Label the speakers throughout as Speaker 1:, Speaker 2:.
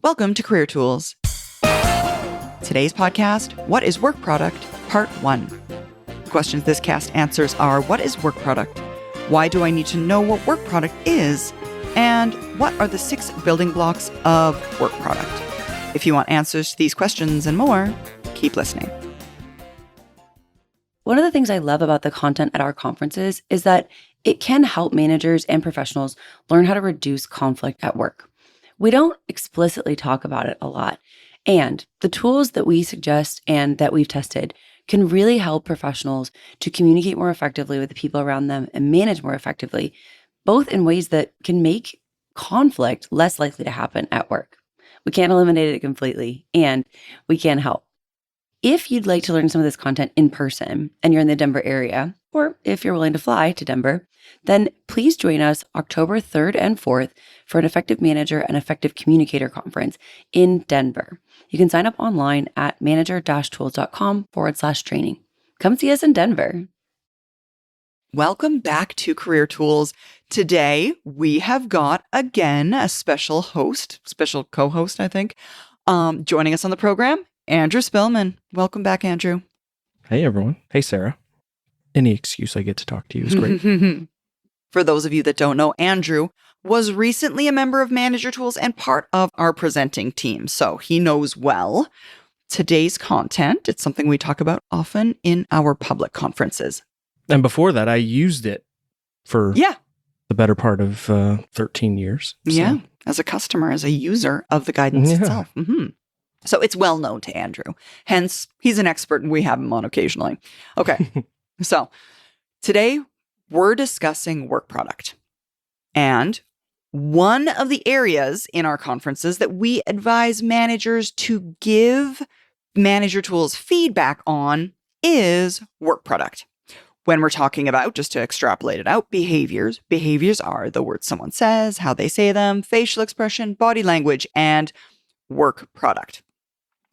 Speaker 1: Welcome to Career Tools. Today's podcast, What is Work Product? Part 1. The questions this cast answers are, what is work product? Why do I need to know what work product is? And what are the 6 building blocks of work product? If you want answers to these questions and more, keep listening.
Speaker 2: One of the things I love about the content at our conferences is that it can help managers and professionals learn how to reduce conflict at work. We don't explicitly talk about it a lot. And the tools that we suggest and that we've tested can really help professionals to communicate more effectively with the people around them and manage more effectively, both in ways that can make conflict less likely to happen at work. We can't eliminate it completely, and we can help. If you'd like to learn some of this content in person and you're in the Denver area, or if you're willing to fly to Denver, then please join us October 3rd and 4th for an Effective Manager and Effective Communicator Conference in Denver. You can sign up online at manager-tools.com/training. Come see us in Denver.
Speaker 1: Welcome back to Career Tools. Today, we have got, again, a special co-host, I think, joining us on the program, Andrew Spillman. Welcome back, Andrew.
Speaker 3: Hey, everyone. Hey, Sarah. Any excuse I get to talk to you is great.
Speaker 1: For those of you that don't know, Andrew was recently a member of Manager Tools and part of our presenting team, so he knows well. Today's content, it's something we talk about often in our public conferences.
Speaker 3: And before that, I used it for the better part of 13 years. So.
Speaker 1: Yeah, as a customer, as a user of the guidance itself. Mm-hmm. So it's well known to Andrew. Hence, he's an expert and we have him on occasionally. Okay, so today we're discussing work product. And one of the areas in our conferences that we advise managers to give Manager Tools feedback on is work product. When we're talking about, just to extrapolate it out, behaviors are the words someone says, how they say them, facial expression, body language, and work product.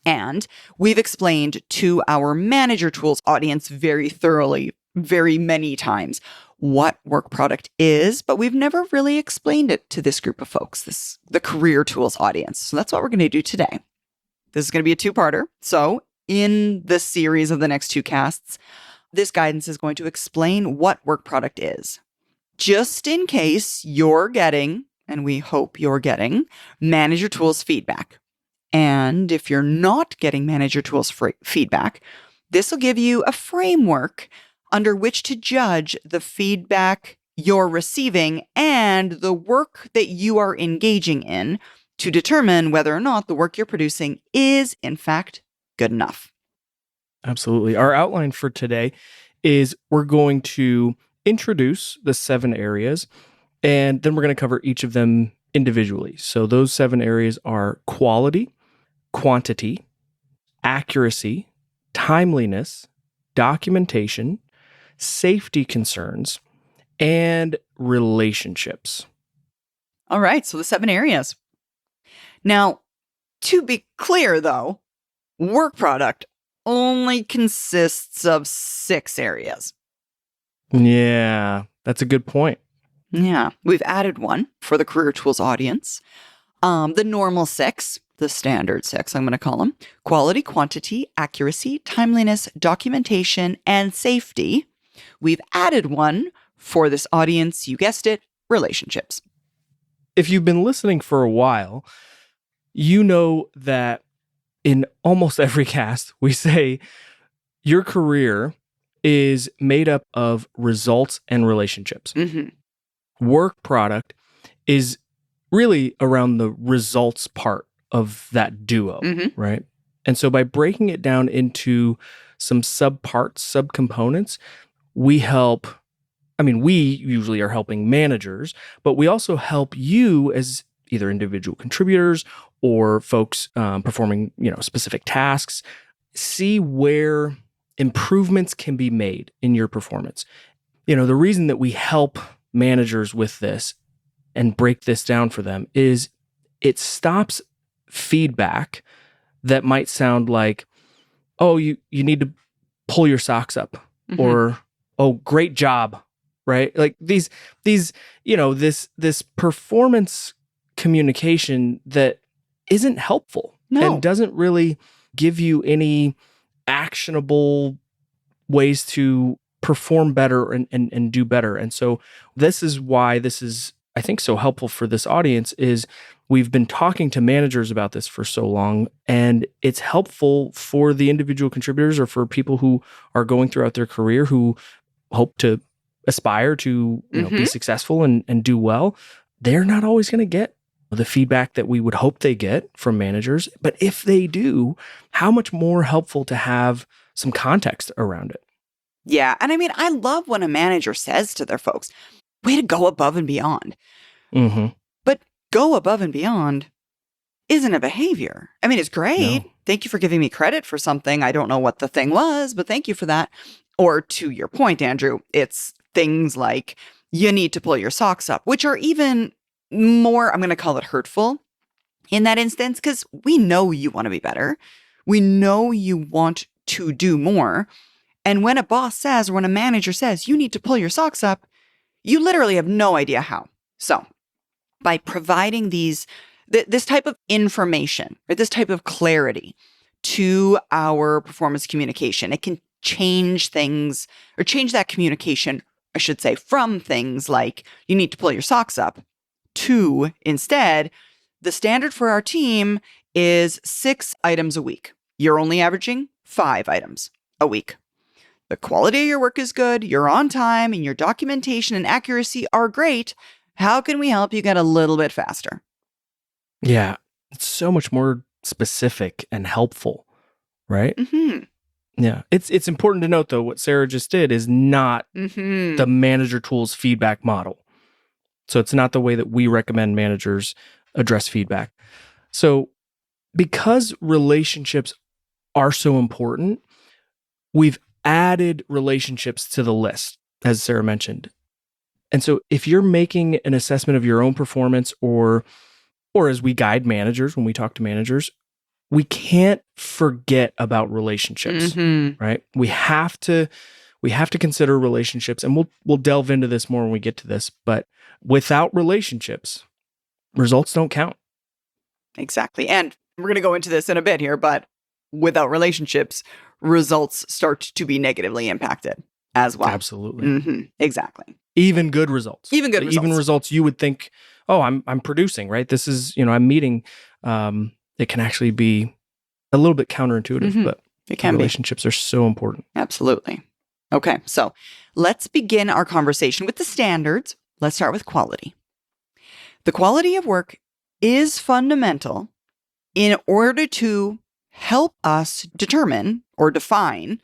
Speaker 1: And we've explained to our Manager Tools audience very thoroughly, very many times, what work product is, but we've never really explained it to this group of folks, the Career Tools audience. So that's what we're going to do today. This is going to be a two-parter. So in the series of the next 2 casts, this guidance is going to explain what work product is. Just in case you're getting, and we hope you're getting, Manager Tools feedback. And if you're not getting Manager Tools feedback, this will give you a framework under which to judge the feedback you're receiving and the work that you are engaging in to determine whether or not the work you're producing is, in fact, good enough.
Speaker 3: Absolutely. Our outline for today is we're going to introduce the 7 areas, and then we're going to cover each of them individually. So those 7 areas are quality, quantity, accuracy, timeliness, documentation, safety concerns, and relationships.
Speaker 1: All right, so the 7 areas. Now, to be clear though, work product only consists of 6 areas.
Speaker 3: Yeah, that's a good point.
Speaker 1: Yeah, we've added one for the Career Tools audience. The normal 6, the standard 6, I'm going to call them: quality, quantity, accuracy, timeliness, documentation, and safety. We've added one for this audience, you guessed it, relationships.
Speaker 3: If you've been listening for a while, you know that in almost every cast, we say your career is made up of results and relationships.
Speaker 1: Mm-hmm.
Speaker 3: Work product is really around the results part of that duo, right? And so by breaking it down into some subparts, subcomponents, we usually are helping managers, but we also help you as either individual contributors or folks performing, specific tasks, see where improvements can be made in your performance. The reason that we help managers with this and break this down for them is it stops feedback that might sound like, oh, you need to pull your socks up, or, oh, great job, right? Like these, this performance communication that isn't helpful
Speaker 1: No.
Speaker 3: and doesn't really give you any actionable ways to perform better and do better. And so this is why this is, I think, so helpful for this audience is we've been talking to managers about this for so long, and it's helpful for the individual contributors or for people who are going throughout their career who hope to aspire to be successful and do well. They're not always going to get the feedback that we would hope they get from managers. But if they do, how much more helpful to have some context around it.
Speaker 1: Yeah. And I mean, I love when a manager says to their folks, way to go above and beyond.
Speaker 3: Mm-hmm.
Speaker 1: But go above and beyond isn't a behavior. I mean, it's great.
Speaker 3: No.
Speaker 1: Thank you for giving me credit for something. I don't know what the thing was, but thank you for that. Or to your point, Andrew, it's things like you need to pull your socks up, which are even more, I'm going to call it hurtful in that instance, because we know you want to be better. We know you want to do more. And when a boss says, or when a manager says, you need to pull your socks up, you literally have no idea how. So by providing this type of information or this type of clarity to our performance communication, it can change things or change that communication, I should say, from things like you need to pull your socks up to instead, the standard for our team is 6 items a week. You're only averaging 5 items a week. The quality of your work is good, you're on time, and your documentation and accuracy are great. How can we help you get a little bit faster?
Speaker 3: Yeah, it's so much more specific and helpful, right?
Speaker 1: Mm-hmm.
Speaker 3: Yeah. It's important to note, though, what Sarah just did is not the manager tools feedback model. So it's not the way that we recommend managers address feedback. So because relationships are so important, we've added relationships to the list, as Sarah mentioned. And so if you're making an assessment of your own performance or as we guide managers, when we talk to managers, we can't forget about relationships, right? We have to consider relationships, and we'll delve into this more when we get to this, but without relationships, results don't count.
Speaker 1: Exactly. And we're going to go into this in a bit here, but without relationships, results start to be negatively impacted as well.
Speaker 3: Absolutely.
Speaker 1: Exactly.
Speaker 3: Even good results.
Speaker 1: Even results
Speaker 3: you would think, oh, I'm producing, right? This is, I'm meeting. It can actually be a little bit counterintuitive, but
Speaker 1: it can
Speaker 3: relationships are so important.
Speaker 1: Absolutely. Okay, so let's begin our conversation with the standards. Let's start with quality. The quality of work is fundamental in order to help us determine or define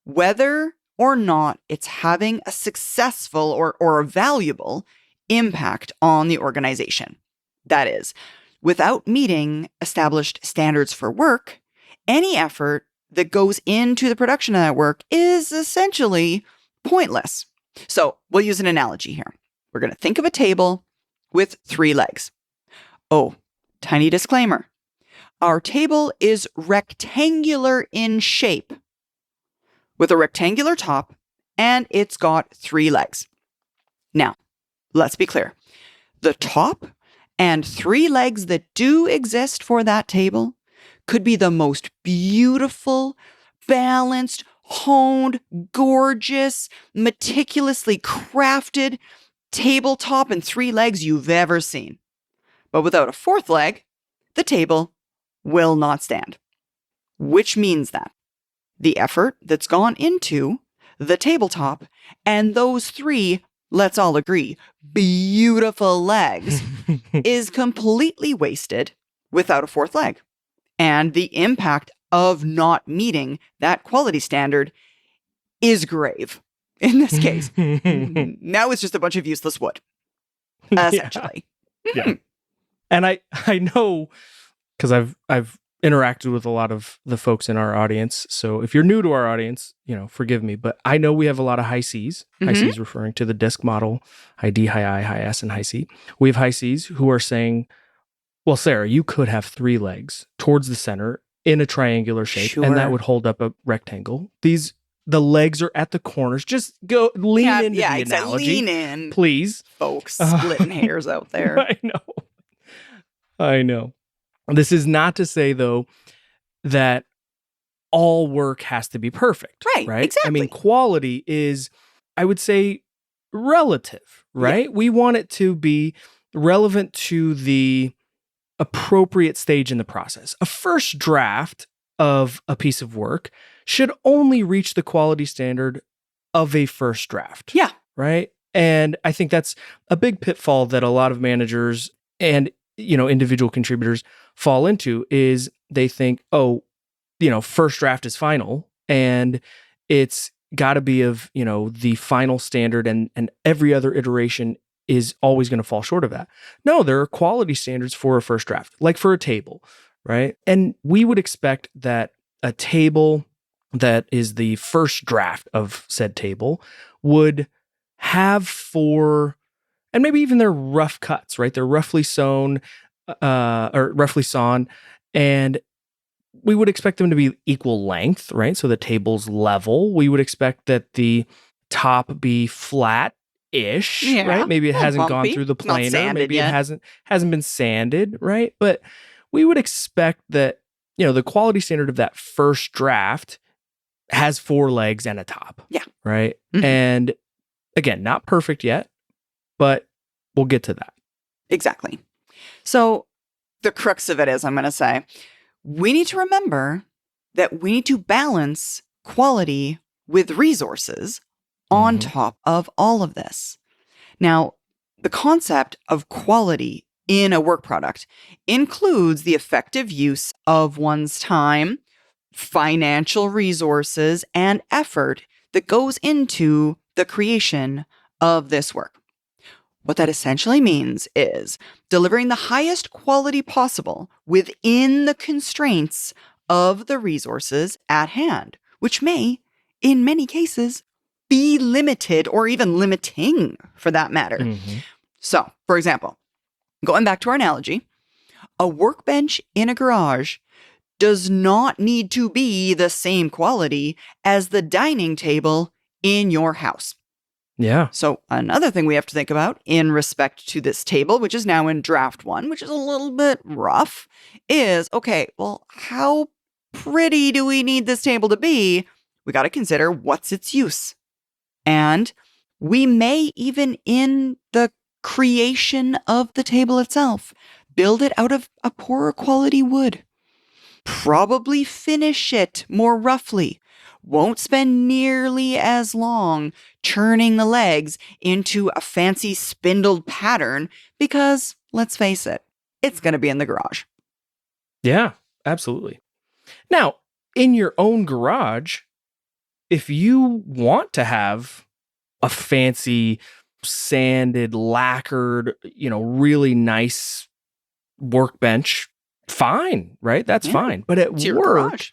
Speaker 1: whether or not it's having a successful or a valuable impact on the organization. That is, without meeting established standards for work, any effort that goes into the production of that work is essentially pointless. So we'll use an analogy here. We're going to think of a table with 3 legs. Oh, tiny disclaimer. Our table is rectangular in shape with a rectangular top, and it's got 3 legs. Now, let's be clear. The top and 3 legs that do exist for that table could be the most beautiful, balanced, honed, gorgeous, meticulously crafted tabletop and 3 legs you've ever seen. But without a 4th leg, the table will not stand. Which means that the effort that's gone into the tabletop and those 3, let's all agree, beautiful legs is completely wasted without a 4th leg. And the impact of not meeting that quality standard is grave in this case. Now it's just a bunch of useless wood, essentially.
Speaker 3: Yeah. And I know, because I've interacted with a lot of the folks in our audience. So if you're new to our audience, forgive me, but I know we have a lot of high Cs. High Cs referring to the DISC model, high D, high I, high S, and high C. We have high Cs who are saying, well, Sarah, you could have 3 legs towards the center in a triangular shape, and that would hold up a rectangle. The legs are at the corners. Just lean into the analogy.
Speaker 1: Lean in,
Speaker 3: please,
Speaker 1: folks. Splitting hairs out there.
Speaker 3: I know. This is not to say, though, that all work has to be perfect.
Speaker 1: Right,
Speaker 3: I mean,
Speaker 1: exactly.
Speaker 3: quality is, I would say, relative, right? We want it to be relevant to the appropriate stage in the process. A first draft of a piece of work should only reach the quality standard of a first draft.
Speaker 1: Yeah.
Speaker 3: Right. And I think that's a big pitfall that a lot of managers and, individual contributors fall into is they think, oh, first draft is final and it's got to be of, the final standard and every other iteration is always going to fall short of that. No, there are quality standards for a first draft, like for a table, right? And we would expect that a table that is the first draft of said table would have and maybe even they're rough cuts, right? They're roughly sewn or roughly sawn, and we would expect them to be equal length, right? So the table's level. We would expect that the top be flat-ish, right? Maybe it hasn't gone through the planer. Maybe it hasn't been sanded, right? But we would expect that, the quality standard of that first draft has 4 legs and a top.
Speaker 1: Yeah.
Speaker 3: Right. Mm-hmm. And again, not perfect yet, but we'll get to that.
Speaker 1: Exactly. So the crux of it is, I'm going to say, we need to remember that we need to balance quality with resources on top of all of this. Now, the concept of quality in a work product includes the effective use of one's time, financial resources, and effort that goes into the creation of this work. What that essentially means is delivering the highest quality possible within the constraints of the resources at hand, which may, in many cases, be limited or even limiting for that matter. Mm-hmm. So, for example, going back to our analogy, a workbench in a garage does not need to be the same quality as the dining table in your house.
Speaker 3: Yeah.
Speaker 1: So another thing we have to think about in respect to this table, which is now in draft 1, which is a little bit rough, is, okay, well, how pretty do we need this table to be? We got to consider what's its use. And we may even in the creation of the table itself, build it out of a poorer quality wood. Probably finish it more roughly. Won't spend nearly as long churning the legs into a fancy spindled pattern because, let's face it, it's going to be in the garage.
Speaker 3: Yeah, absolutely. Now, in your own garage, if you want to have a fancy sanded, lacquered, really nice workbench, fine, right? That's fine. But at work,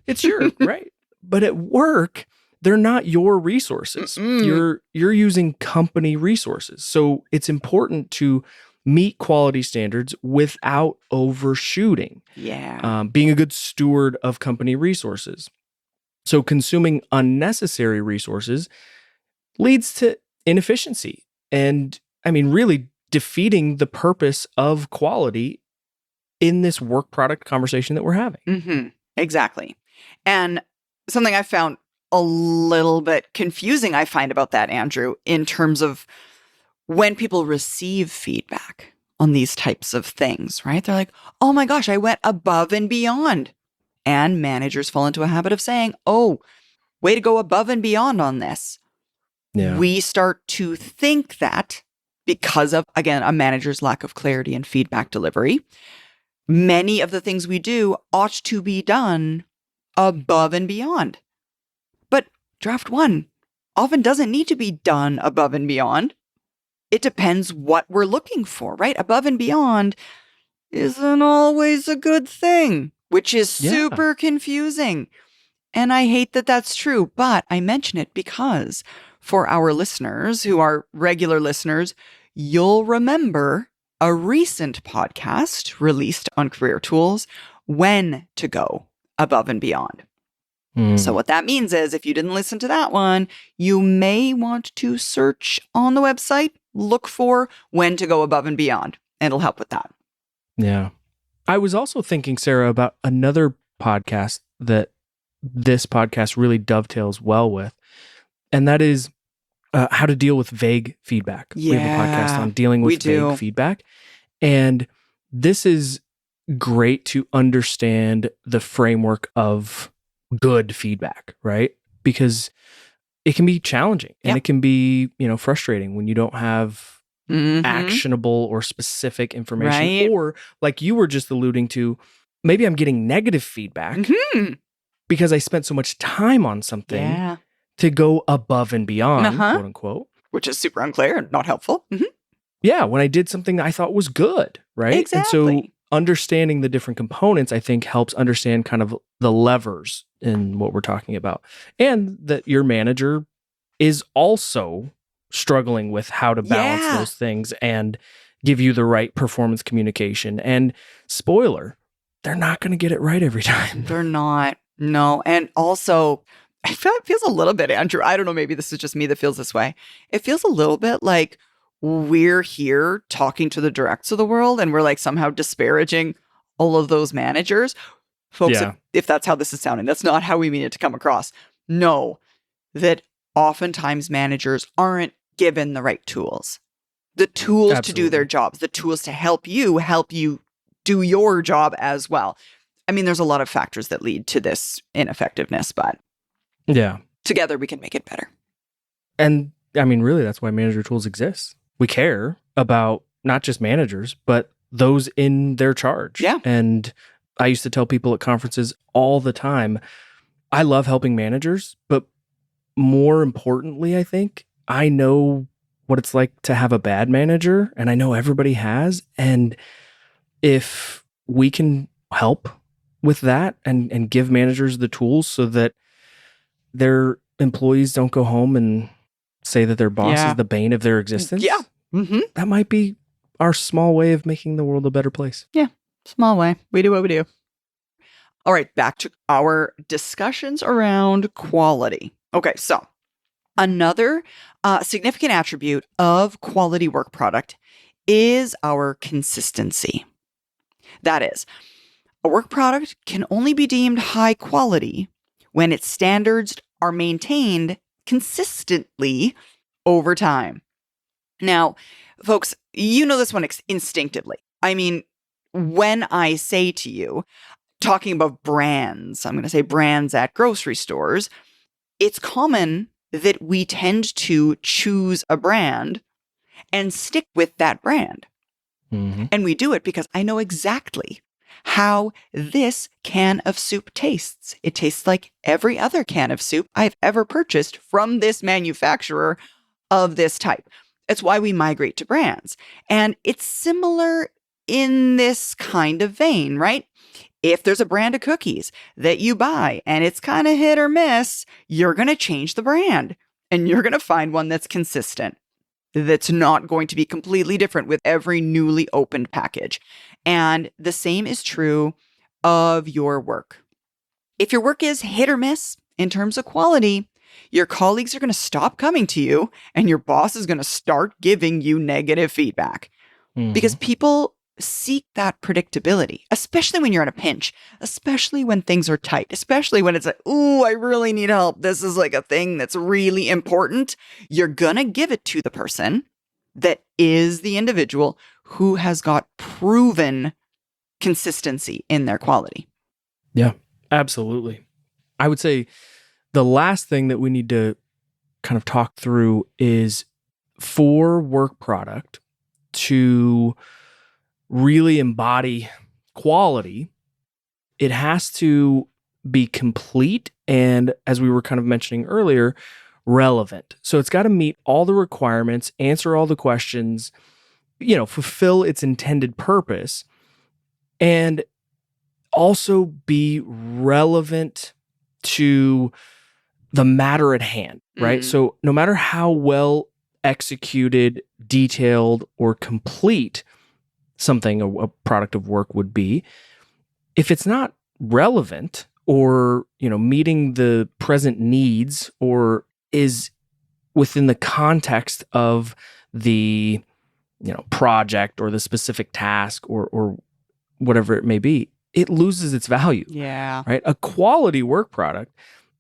Speaker 3: it's your, right? But at work, they're not your resources. Mm-mm. You're using company resources. So it's important to meet quality standards without overshooting.
Speaker 1: Yeah.
Speaker 3: Being a good steward of company resources. So consuming unnecessary resources leads to inefficiency and, really defeating the purpose of quality in this work product conversation that we're having.
Speaker 1: Mm-hmm. Exactly. And something I found a little bit confusing, I find about that, Andrew, in terms of when people receive feedback on these types of things, right? They're like, oh my gosh, I went above and beyond. And managers fall into a habit of saying, oh, way to go above and beyond on this. Yeah. We start to think that because of, again, a manager's lack of clarity and feedback delivery, many of the things we do ought to be done above and beyond. But draft 1 often doesn't need to be done above and beyond. It depends what we're looking for, right? Above and beyond isn't always a good thing, which is super confusing. And I hate that that's true, but I mention it because for our listeners who are regular listeners, you'll remember a recent podcast released on Career Tools, When to Go Above and Beyond. So what that means is if you didn't listen to that one, you may want to search on the website, look for When to Go Above and Beyond. It'll help with that.
Speaker 3: Yeah. I was also thinking, Sarah, about another podcast that this podcast really dovetails well with, and that is how to deal with vague feedback. We have a podcast
Speaker 1: Yeah,
Speaker 3: on dealing
Speaker 1: we
Speaker 3: with
Speaker 1: do.
Speaker 3: vague feedback. And this is great to understand the framework of good feedback, right? Because it can be challenging and
Speaker 1: Yep.
Speaker 3: it can be, frustrating when you don't have
Speaker 1: Mhm.
Speaker 3: actionable or specific information.
Speaker 1: Right.
Speaker 3: Or like you were just alluding to, maybe I'm getting negative feedback
Speaker 1: Mhm.
Speaker 3: because I spent so much time on something
Speaker 1: Yeah.
Speaker 3: to go above and beyond,
Speaker 1: Uh-huh.
Speaker 3: quote unquote.
Speaker 1: Which is super unclear and not helpful. Mhm.
Speaker 3: Yeah, when I did something that I thought was good, right? And so
Speaker 1: Exactly.
Speaker 3: understanding the different components, I think, helps understand kind of the levers in what we're talking about. And that your manager is also struggling with how to balance
Speaker 1: Yeah.
Speaker 3: those things and give you the right performance communication. And spoiler, they're not going to get it right every time.
Speaker 1: They're not. No. And also, I feel it feels a little bit, Andrew. I don't know. Maybe this is just me that feels this way. It feels a little bit like we're here talking to the directs of the world and we're like somehow disparaging all of those managers. Folks,
Speaker 3: Yeah.
Speaker 1: if that's how this is sounding, that's not how we mean it to come across. Know that oftentimes managers aren't given the right tools. The tools to do their
Speaker 3: Absolutely.
Speaker 1: jobs, the tools to help you do your job as well. I mean, there's a lot of factors that lead to this ineffectiveness, but
Speaker 3: Yeah.
Speaker 1: together we can make it better.
Speaker 3: And I mean, really, that's why manager tools exist. We care about not just managers, but those in their charge.
Speaker 1: Yeah.
Speaker 3: And I used to tell people at conferences all the time, I love helping managers, but more importantly, I think I know what it's like to have a bad manager, and I know everybody has. And if we can help with that and give managers the tools so that their employees don't go home and say that their boss
Speaker 1: Yeah.
Speaker 3: is the bane of their existence.
Speaker 1: Yeah. Mm-hmm.
Speaker 3: That might be our small way of making the world a better place.
Speaker 1: Small way. We do what we do. All right, back to our discussions around quality. Okay, so another significant attribute of quality work product is our consistency. That is, a work product can only be deemed high quality when its standards are maintained consistently over time. Now, folks, you know this one instinctively. I mean, when I say to you, talking about brands, I'm going to say brands at grocery stores, it's common that we tend to choose a brand and stick with that brand.
Speaker 3: Mm-hmm.
Speaker 1: And we do it because I know exactly how this can of soup tastes. It tastes like every other can of soup I've ever purchased from this manufacturer of this type. It's why we migrate to brands. And it's similar in this kind of vein, right? If there's a brand of cookies that you buy and it's kind of hit or miss, you're going to change the brand and you're going to find one that's consistent, that's not going to be completely different with every newly opened package. And the same is true of your work. If your work is hit or miss in terms of quality, your colleagues are going to stop coming to you and your boss is going to start giving you negative feedback because people seek that predictability, especially when you're in a pinch, especially when things are tight, especially when it's like, ooh, I really need help. This is like a thing that's really important. You're going to give it to the person that is the individual who has got proven consistency in their quality.
Speaker 3: Yeah, absolutely. I would say the last thing that we need to kind of talk through is for work product to really embody quality, it has to be complete and, as we were kind of mentioning earlier, relevant. So it's got to meet all the requirements, answer all the questions, fulfill its intended purpose, and also be relevant to the matter at hand, right?
Speaker 1: Mm.
Speaker 3: So no matter how well executed, detailed, or complete something, a product of work would be, if it's not relevant or, meeting the present needs or is within the context of the, project or the specific task or whatever it may be, it loses its value,
Speaker 1: Yeah.
Speaker 3: right? A quality work product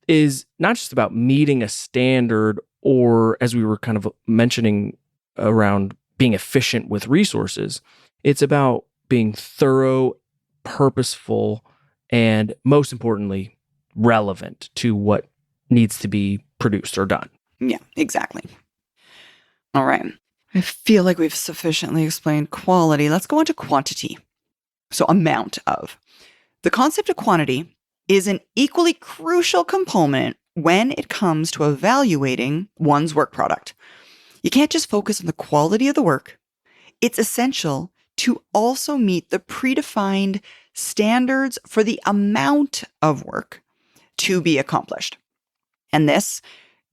Speaker 3: is not just about meeting a standard or, as we were kind of mentioning, around being efficient with resources. It's about being thorough, purposeful, and most importantly, relevant to what needs to be produced or done.
Speaker 1: Yeah, exactly. All right. I feel like we've sufficiently explained quality. Let's go on to quantity. So, amount of. The concept of quantity is an equally crucial component when it comes to evaluating one's work product. You can't just focus on the quality of the work. It's essential to also meet the predefined standards for the amount of work to be accomplished. And this,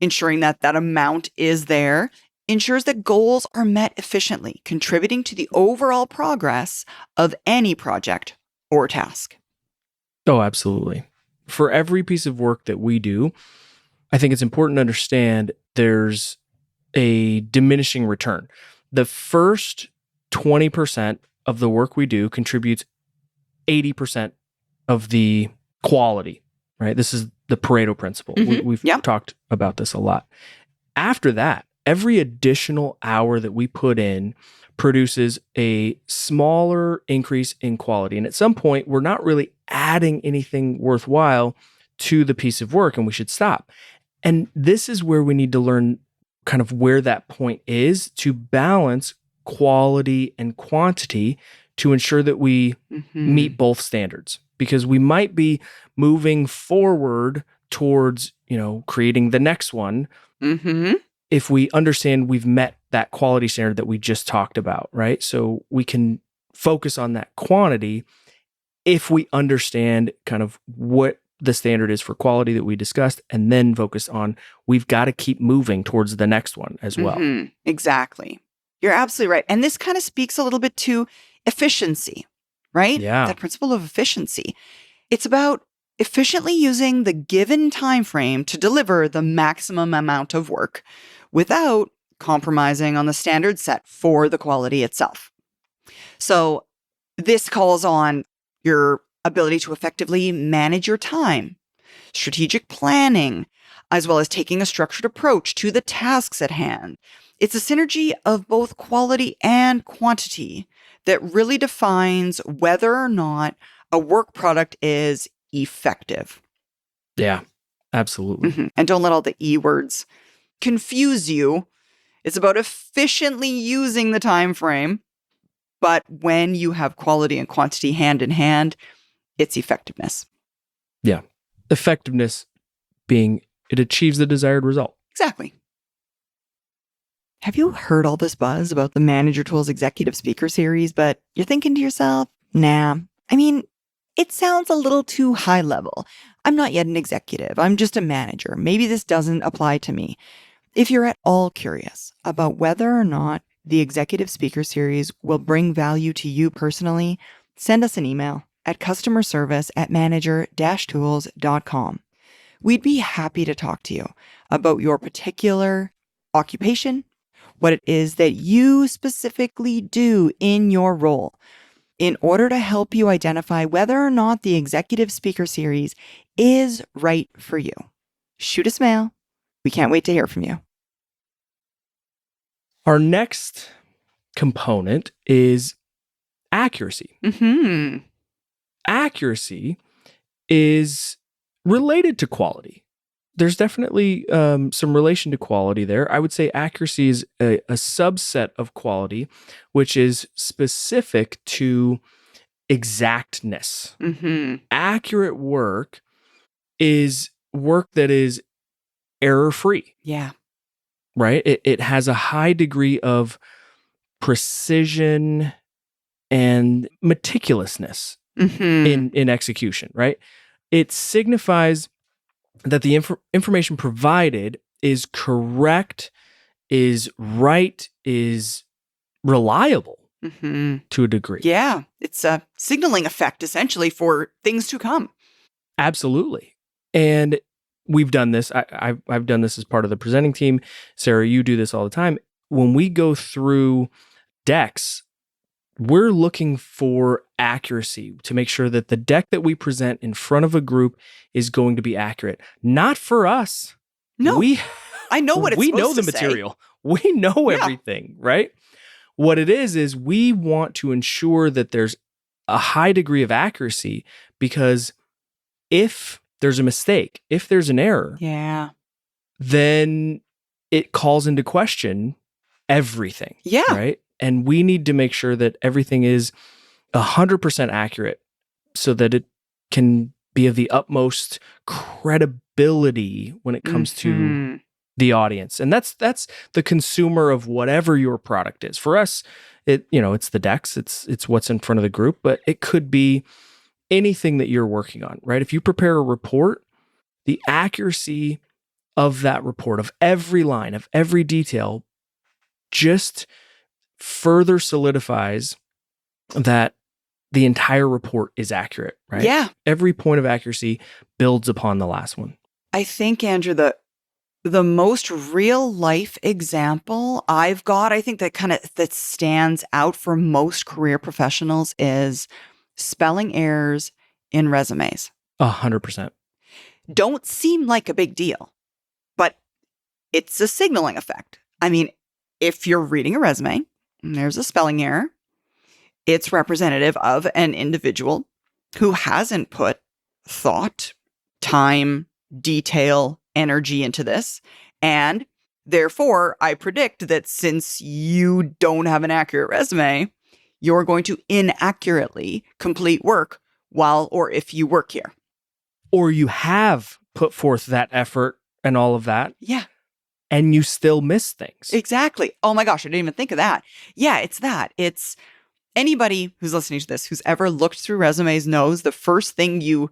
Speaker 1: ensuring that that amount is there, ensures that goals are met efficiently, contributing to the overall progress of any project or task.
Speaker 3: Oh, absolutely. For every piece of work that we do, I think it's important to understand there's a diminishing return. The first 20% of the work we do contributes 80% of the quality, right? This is the Pareto principle. We've talked about this a lot. After that, every additional hour that we put in produces a smaller increase in quality. And at some point, we're not really adding anything worthwhile to the piece of work, and we should stop. And this is where we need to learn kind of where that point is to balance quality and quantity to ensure that we meet both standards. Because we might be moving forward towards, creating the next one if we understand we've met that quality standard that we just talked about, right? So we can focus on that quantity if we understand kind of what the standard is for quality that we discussed, and then focus on we've got to keep moving towards the next one as well.
Speaker 1: Exactly. You're absolutely right. And this kind of speaks a little bit to efficiency, right?
Speaker 3: Yeah.
Speaker 1: That principle of efficiency. It's about efficiently using the given time frame to deliver the maximum amount of work without compromising on the standard set for the quality itself. So this calls on your ability to effectively manage your time, strategic planning, as well as taking a structured approach to the tasks at hand. It's a synergy of both quality and quantity that really defines whether or not a work product is effective.
Speaker 3: Yeah, absolutely.
Speaker 1: And don't let all the E words confuse you. It's about efficiently using the time frame, but when you have quality and quantity hand in hand, it's effectiveness.
Speaker 3: Yeah. Effectiveness being it achieves the desired result.
Speaker 1: Exactly. Have you heard all this buzz about the Manager Tools Executive Speaker Series, but you're thinking to yourself, nah, I mean, it sounds a little too high level. I'm not yet an executive. I'm just a manager. Maybe this doesn't apply to me. If you're at all curious about whether or not the Executive Speaker Series will bring value to you personally, send us an email at customerservice@manager-tools.com. We'd be happy to talk to you about your particular occupation, what it is that you specifically do in your role, in order to help you identify whether or not the Executive Speaker Series is right for you. Shoot us mail. We can't wait to hear from you.
Speaker 3: Our next component is accuracy. Accuracy is related to quality. There's definitely some relation to quality there. I would say accuracy is a subset of quality, which is specific to exactness. Accurate work is work that is error-free.
Speaker 1: Yeah.
Speaker 3: Right? It has a high degree of precision and meticulousness in execution, right? It signifies that the information provided is correct, is right, is reliable to a degree.
Speaker 1: Yeah. It's a signaling effect, essentially, for things to come.
Speaker 3: Absolutely. And we've done this. I've done this as part of the presenting team. Sarah, you do this all the time. When we go through decks, we're looking for accuracy to make sure that the deck that we present in front of a group is going to be accurate. Not for us.
Speaker 1: No,
Speaker 3: we
Speaker 1: I know what it's
Speaker 3: we know
Speaker 1: supposed
Speaker 3: the
Speaker 1: to say.
Speaker 3: material. We know
Speaker 1: Yeah.
Speaker 3: everything, right? What it is we want to ensure that there's a high degree of accuracy, because if there's a mistake, if there's an error,
Speaker 1: Yeah.
Speaker 3: then it calls into question everything.
Speaker 1: Yeah.
Speaker 3: Right. And we need to make sure that everything is 100% accurate so that it can be of the utmost credibility when it comes to
Speaker 1: Mhm.
Speaker 3: the audience. And that's the consumer of whatever your product is. For us, it's the decks, it's what's in front of the group, but it could be anything that you're working on, right? If you prepare a report, the accuracy of that report, of every line, of every detail, just further solidifies that the entire report is accurate, right?
Speaker 1: Yeah.
Speaker 3: Every point of accuracy builds upon the last one.
Speaker 1: I think, Andrew, the most real life example I've got, I think that stands out for most career professionals is spelling errors in resumes.
Speaker 3: 100%.
Speaker 1: Don't seem like a big deal, but it's a signaling effect. I mean, if you're reading a resume and there's a spelling error, it's representative of an individual who hasn't put thought, time, detail, energy into this. And therefore, I predict that since you don't have an accurate resume, you're going to inaccurately complete work or if you work here.
Speaker 3: Or you have put forth that effort and all of that,
Speaker 1: Yeah,
Speaker 3: and you still miss things.
Speaker 1: exactly. Oh my gosh, I didn't even think of that. Yeah, it's that. It's anybody who's listening to this, who's ever looked through resumes knows the first thing you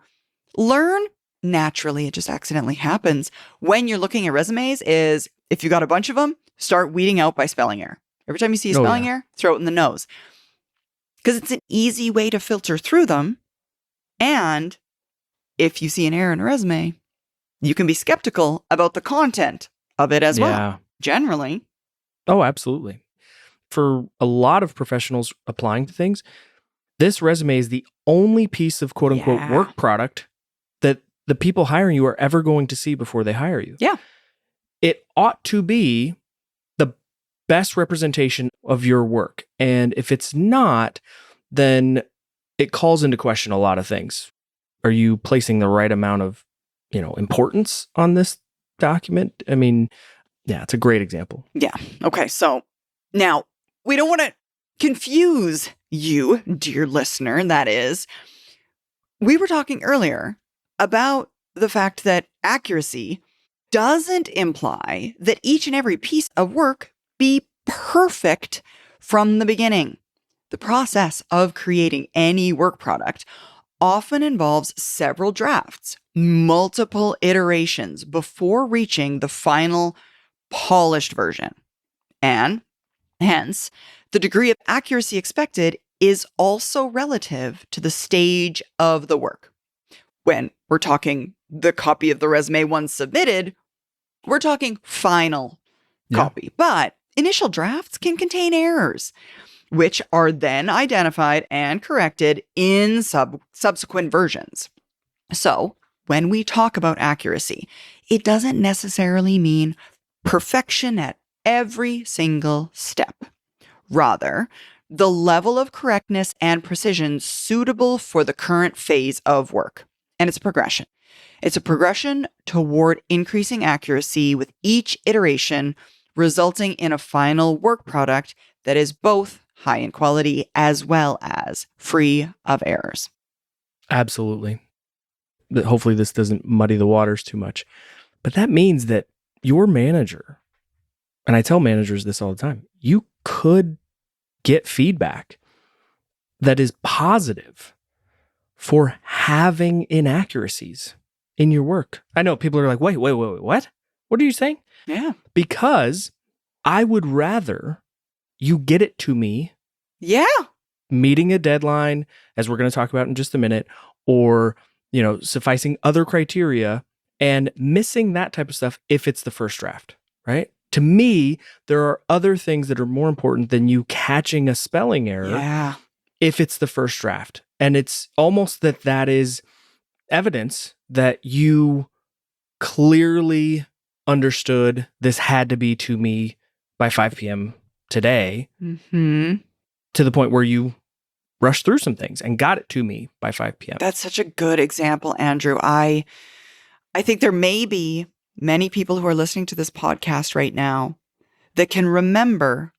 Speaker 1: learn, naturally, it just accidentally happens when you're looking at resumes, is if you got a bunch of them, start weeding out by spelling error. Every time you see a spelling error, throw it in the nose. Because it's an easy way to filter through them. And if you see an error in a resume, you can be skeptical about the content of it as well. Generally.
Speaker 3: Oh, absolutely. For a lot of professionals applying to things, this resume is the only piece of quote unquote
Speaker 1: Yeah.
Speaker 3: work product that the people hiring you are ever going to see before they hire you.
Speaker 1: Yeah.
Speaker 3: It ought to be the best representation of your work. And if it's not, then it calls into question a lot of things. Are you placing the right amount of, importance on this document? I mean, yeah, it's a great example.
Speaker 1: Yeah. Okay. So now we don't want to confuse you, dear listener. That is, we were talking earlier about the fact that accuracy doesn't imply that each and every piece of work be perfect from the beginning. The process of creating any work product often involves several drafts, multiple iterations before reaching the final polished version. And hence, the degree of accuracy expected is also relative to the stage of the work. When we're talking the copy of the resume once submitted, we're talking final copy. But initial drafts can contain errors, which are then identified and corrected in subsequent versions. So, when we talk about accuracy, it doesn't necessarily mean perfection at every single step. Rather, the level of correctness and precision suitable for the current phase of work. And it's a progression. It's a progression toward increasing accuracy with each iteration, resulting in a final work product that is both high in quality as well as free of errors.
Speaker 3: Absolutely. But hopefully this doesn't muddy the waters too much. But that means that your manager, and I tell managers this all the time, you could get feedback that is positive for having inaccuracies in your work. I know people are like, wait, what? What are you saying?
Speaker 1: Yeah.
Speaker 3: Because I would rather you get it to me
Speaker 1: Yeah.
Speaker 3: meeting a deadline, as we're going to talk about in just a minute, or, sufficing other criteria, and missing that type of stuff if it's the first draft, right? To me, there are other things that are more important than you catching a spelling error
Speaker 1: Yeah.
Speaker 3: if it's the first draft. And it's almost that is evidence that you clearly understood this had to be to me by 5 p.m. today,
Speaker 1: Mm-hmm.
Speaker 3: to the point where you rushed through some things and got it to me by 5 p.m.
Speaker 1: That's such a good example, Andrew. I think there may be many people who are listening to this podcast right now that can remember,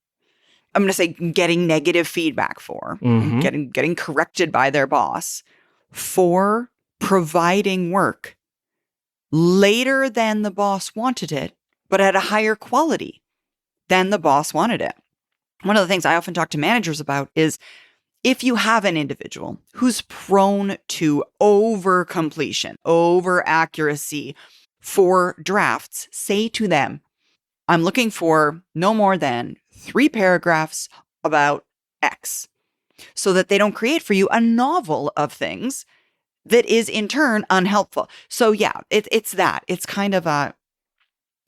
Speaker 1: I'm going to say, getting negative feedback for,
Speaker 3: Mhm.
Speaker 1: getting corrected by their boss for providing work later than the boss wanted it, but at a higher quality than the boss wanted it. One of the things I often talk to managers about is if you have an individual who's prone to over completion, over accuracy for drafts, say to them, I'm looking for no more than 3 paragraphs about X, so that they don't create for you a novel of things that is in turn unhelpful. So yeah, it's that. It's kind of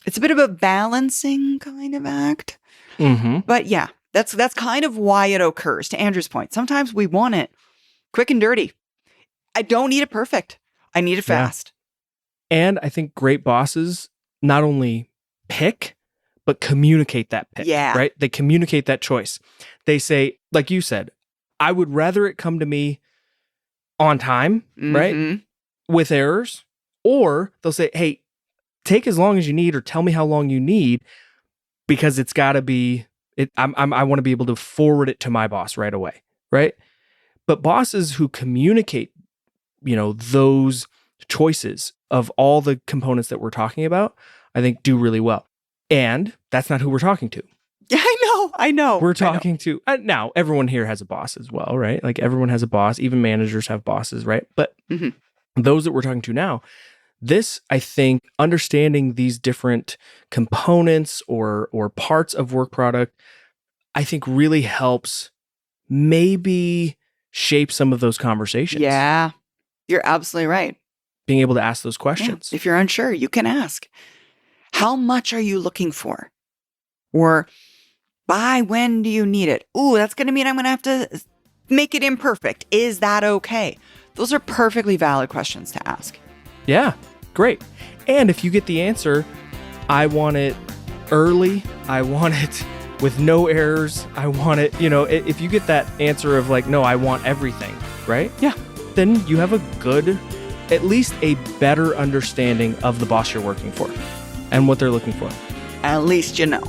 Speaker 1: it's a bit of a balancing kind of act.
Speaker 3: Mhm.
Speaker 1: But yeah, that's kind of why it occurs. To Andrew's point, sometimes we want it quick and dirty. I don't need it perfect. I need it
Speaker 3: Yeah.
Speaker 1: fast.
Speaker 3: And I think great bosses not only pick, but communicate that pick.
Speaker 1: Yeah.
Speaker 3: Right? They communicate that choice. They say, like you said, I would rather it come to me on time, right?
Speaker 1: Mhm.
Speaker 3: With errors, or they'll say, hey, take as long as you need or tell me how long you need, because it's got to be, I want to be able to forward it to my boss right away, right? But bosses who communicate, those choices of all the components that we're talking about, I think do really well. And that's not who we're talking to.
Speaker 1: Yeah, I know.
Speaker 3: We're talking to, now everyone here has a boss as well, right? Like everyone has a boss, even managers have bosses, right? But
Speaker 1: Mhm.
Speaker 3: those that we're talking to now, this, I think, understanding these different components or parts of work product, I think really helps maybe shape some of those conversations.
Speaker 1: Yeah, you're absolutely right.
Speaker 3: Being able to ask those
Speaker 1: Yeah.
Speaker 3: questions.
Speaker 1: If you're unsure, you can ask, how much are you looking for? Or by when do you need it? Ooh, that's going to mean I'm going to have to make it imperfect. Is that okay? Those are perfectly valid questions to ask.
Speaker 3: Yeah, great. And if you get the answer, I want it early, I want it with no errors, I want it, if you get that answer of like, no, I want everything, right?
Speaker 1: Yeah.
Speaker 3: Then you have a good, at least a better understanding of the boss you're working for and what they're looking for.
Speaker 1: At least you know.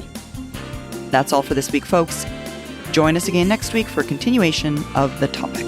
Speaker 1: That's all for this week, folks. Join us again next week for a continuation of the topic.